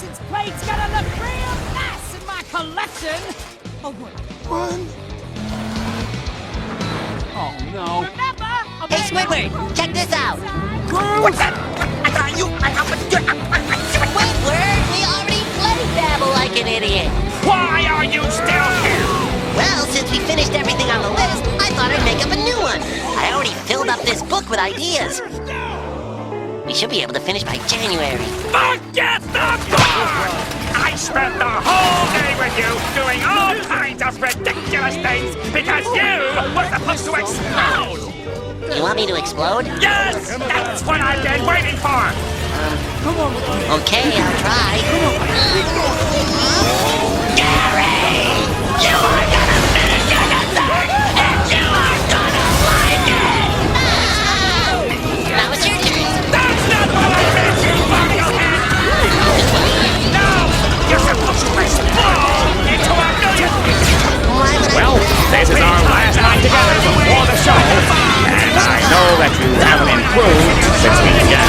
license plate's gonna look real nice in my collection. Oh, wait. Run! Oh, no. Remember, Hey, Squidward, check this out. What's that? Squidward, we already played Dabble like an idiot. Why are you still here? Well, since we finished everything on the list, I thought I'd make up a new one. I already filled up this book with ideas. We should be able to finish by January. Forget the book! I spent the whole day with you doing all kinds of ridiculous things because you were supposed to explode! You want me to explode? Yes! That's what I've been waiting for! Okay, I'll try. Gary! You are gonna finish your dessert! And you are gonna like it! Now it's your turn. That's not what I meant, you bubblehead! No! You're supposed to explode into a million pieces! Why would Well, this is our last night together before the show, and I know that you haven't improved since we began.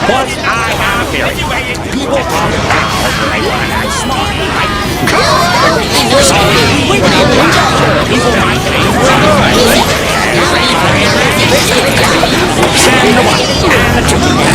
But I have a feeling people from now may want to act smart. So, people might think we're good. Send the one and the two.